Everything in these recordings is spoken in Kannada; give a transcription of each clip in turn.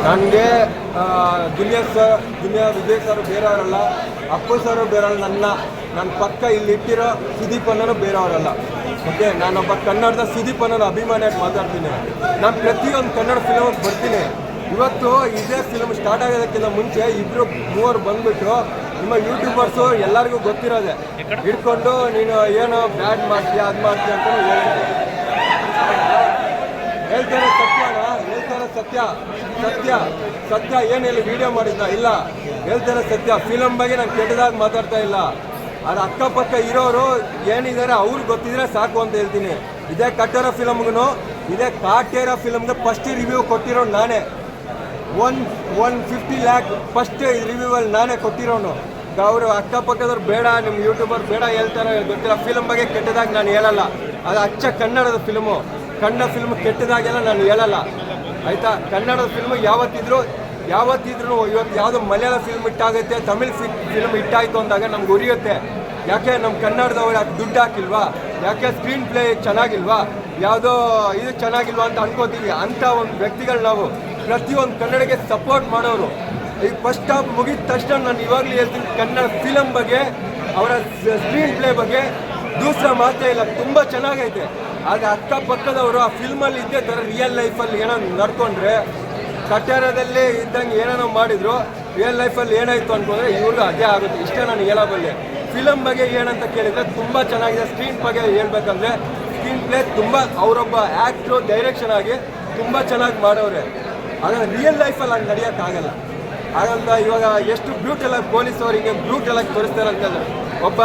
ನನಗೆ ದುನಿಯಾ ವಿಜಯ್ ಸರ್ ಬೇರೆಯವರಲ್ಲ, ಅಪ್ಪು ಸರ್ ಬೇರೆಯವ್ರಲ್ಲ, ನನ್ನ ಪಕ್ಕ ಇಲ್ಲಿಟ್ಟಿರೋ ಸುದೀಪ್ ಅನ್ನೋನು ಬೇರೆಯವರಲ್ಲ. ಓಕೆ, ನಾನೊಬ್ಬ ಕನ್ನಡದ ಸುದೀಪ್ ಅನ್ನೋನು ಅಭಿಮಾನಿಯಾಗಿ ಮಾತಾಡ್ತೀನಿ. ನಾನು ಪ್ರತಿಯೊಂದು ಕನ್ನಡ ಫಿಲಮಿಗೆ ಬರ್ತೀನಿ. ಇವತ್ತು ಇದೇ ಫಿಲಮ್ ಸ್ಟಾರ್ಟ್ ಆಗೋದಕ್ಕಿಂತ ಮುಂಚೆ ಇಬ್ಬರು ಮೂವರು ಬಂದ್ಬಿಟ್ಟು ನಿಮ್ಮ ಯೂಟ್ಯೂಬರ್ಸು ಎಲ್ಲರಿಗೂ ಗೊತ್ತಿರೋದೆ ಹಿಡ್ಕೊಂಡು ನೀನು ಏನೋ ಬ್ಯಾಡ್ ಮಾಡ್ತೀಯ ಅದು ಮಾಡ್ತೀಯ ಅಂತ ಹೇಳ್ತಾರೆ. ಸತ್ಯ ಏನು ಇಲ್ಲಿ ವಿಡಿಯೋ ಮಾಡಿದ್ದ ಇಲ್ಲ, ಹೇಳ್ತಾರೆ ಸತ್ಯ. ಫಿಲಮ್ ಬಗ್ಗೆ ನಾನು ಕೆಟ್ಟದಾಗಿ ಮಾತಾಡ್ತಾ ಇಲ್ಲ. ಅದು ಅಕ್ಕಪಕ್ಕ ಇರೋರು ಏನಿದ್ದಾರೆ ಅವ್ರಿಗೆ ಗೊತ್ತಿದ್ರೆ ಸಾಕು ಅಂತ ಹೇಳ್ತೀನಿ. ಇದೇ ಕಟ್ಟರ ಫಿಲಮ್ಗೂ ಇದೇ ಕಾಟೇರ ಫಿಲಮ್ಗೆ ಫಸ್ಟ್ ರಿವ್ಯೂ ಕೊಟ್ಟಿರೋ ನಾನೇ. 150 lakh ಫಸ್ಟ್ ರಿವ್ಯೂವಲ್ಲಿ ನಾನೇ ಕೊಟ್ಟಿರೋನು. ಅವರು ಅಕ್ಕಪಕ್ಕದವ್ರು ಬೇಡ, ನಿಮ್ಮ ಯೂಟ್ಯೂಬರ್ ಬೇಡ ಹೇಳ್ತಾರೆ ಗೊತ್ತಿಲ್ಲ. ಫಿಲಮ್ ಬಗ್ಗೆ ಕೆಟ್ಟದಾಗಿ ನಾನು ಹೇಳಲ್ಲ. ಅದು ಅಚ್ಚ ಕನ್ನಡದ ಫಿಲ್ಮು. ಕನ್ನಡ ಫಿಲ್ಮ್ ಕೆಟ್ಟದಾಗೆಲ್ಲ ನಾನು ಹೇಳಲ್ಲ, ಆಯಿತಾ. ಕನ್ನಡದ ಫಿಲ್ಮ್ ಯಾವತ್ತಿದ್ರು ಇವತ್ತು ಯಾವುದೋ ಮಲಯಾಳ ಫಿಲ್ಮ್ ಹಿಟ್ಟಾಗುತ್ತೆ, ತಮಿಳ್ ಫಿಲ್ಮ್ ಹಿಟ್ಟಾಯಿತು ಅಂದಾಗ ನಮ್ಗೆ ಉರಿಯುತ್ತೆ. ಯಾಕೆ ನಮ್ಮ ಕನ್ನಡದವ್ರು ಯಾಕೆ ದುಡ್ಡು ಹಾಕಿಲ್ವಾ, ಯಾಕೆ ಸ್ಕ್ರೀನ್ ಪ್ಲೇ ಚೆನ್ನಾಗಿಲ್ವಾ, ಯಾವುದೋ ಇದು ಚೆನ್ನಾಗಿಲ್ವಾ ಅಂತ ಅನ್ಕೋತೀವಿ. ಅಂಥ ಒಂದು ವ್ಯಕ್ತಿಗಳು ನಾವು. ಪ್ರತಿಯೊಂದು ಕನ್ನಡಕ್ಕೆ ಸಪೋರ್ಟ್ ಮಾಡೋರು. ಈಗ ಫಸ್ಟ್ ಹಾಫ್ ಮುಗಿದ ತಕ್ಷಣ ನಾನು ಇವಾಗಲೂ ಹೇಳ್ತೀನಿ, ಕನ್ನಡ ಫಿಲಮ್ ಬಗ್ಗೆ, ಅವರ ಸ್ಕ್ರೀನ್ ಪ್ಲೇ ಬಗ್ಗೆ ದೂಸರ ಮಾತೇ ಇಲ್ಲ, ತುಂಬ ಚೆನ್ನಾಗೈತೆ. ಆದರೆ ಅಕ್ಕಪಕ್ಕದವರು ಆ ಫಿಲ್ಮಲ್ಲಿ ಇದ್ದೇ ಥರ ರಿಯಲ್ ಲೈಫಲ್ಲಿ ಏನೋ ನಡ್ಕೊಂಡ್ರೆ, ಕಟ್ಟಡದಲ್ಲಿ ಇದ್ದಂಗೆ ಏನೇನೋ ಮಾಡಿದ್ರು, ರಿಯಲ್ ಲೈಫಲ್ಲಿ ಏನಾಯಿತು ಅಂದ್ಕೊಂಡ್ರೆ ಇವ್ರಿಗೂ ಅದೇ ಆಗುತ್ತೆ. ಇಷ್ಟೇ ನಾನು ಹೇಳಬಲ್ಲೆ. ಫಿಲಮ್ ಬಗ್ಗೆ ಏನಂತ ಕೇಳಿದರೆ ತುಂಬ ಚೆನ್ನಾಗಿದೆ. ಸ್ಕ್ರೀನ್ ಬಗ್ಗೆ ಹೇಳ್ಬೇಕಂದ್ರೆ ಸ್ಕ್ರೀನ್ ಪ್ಲೇ ತುಂಬ, ಅವರೊಬ್ಬ ಆ್ಯಕ್ಟ್ರು ಡೈರೆಕ್ಷನ್ ಆಗಿ ತುಂಬ ಚೆನ್ನಾಗಿ ಮಾಡೋರೆ. ಆದರೆ ರಿಯಲ್ ಲೈಫಲ್ಲಿ ಹಂಗೆ ನಡೆಯೋಕ್ಕಾಗಲ್ಲ. ಹಾಗಂತ ಇವಾಗ ಎಷ್ಟು ಬ್ರೂಟಲಾಗಿ ಪೊಲೀಸವರಿಗೆ ಬ್ರೂಟಲಾಗಿ ತೋರಿಸ್ತಾರೆ ಅಂತಂದರೆ ಒಬ್ಬ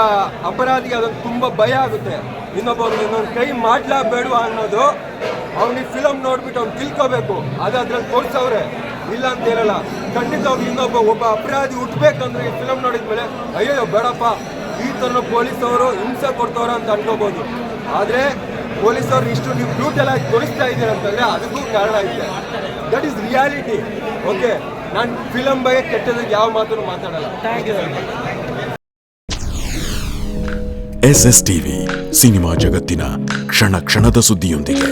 ಅಪರಾಧಿಗೆ ಅದೊಂದು ತುಂಬ ಭಯ ಆಗುತ್ತೆ. ಇನ್ನೊಂದು ಕೈ ಮಾಡಲೇಬೇಡ ಅನ್ನೋದು ಅವ್ನಿಗೆ ಫಿಲಮ್ ನೋಡ್ಬಿಟ್ಟು ಅವ್ನು ತಿಳ್ಕೋಬೇಕು. ಅದು ಅದ್ರಲ್ಲಿ ತೋರಿಸವ್ರೆ, ಇಲ್ಲ ಅಂತ ಹೇಳಲ್ಲ. ಖಂಡಿತವಾಗಿ ಒಬ್ಬ ಅಪರಾಧಿ ಹುಟ್ಟಬೇಕಂದ್ರೆ ಈ ಫಿಲಮ್ ನೋಡಿದ್ಮೇಲೆ ಅಯ್ಯೋ ಬೇಡಪ್ಪ ಈ ಥರ ಪೊಲೀಸವರು ಹಿಂಸೆ ಕೊಡ್ತವ್ರ ಅಂತ ಅನ್ಕೋಬೋದು. ಆದರೆ ಪೊಲೀಸವ್ರು ಇಷ್ಟು ನೀವು ಬ್ರೂಟಲಾಗಿ ತೋರಿಸ್ತಾ ಇದ್ದೀರ ಅಂತಂದರೆ ಅದಕ್ಕೂ ಕಾರಣ ಇದೆ. That is reality. ಓಕೆ, ನಾನು ಫಿಲಮ್ ಬಗ್ಗೆ ಕೆಟ್ಟದಕ್ಕೆ ಯಾವ ಮಾತನ್ನು ಮಾತಾಡಲ್ಲ. SS TV ಸಿನಿಮಾ ಜಗತ್ತಿನ ಕ್ಷಣ ಕ್ಷಣದ ಸುದ್ದಿಯೊಂದಿಗೆ.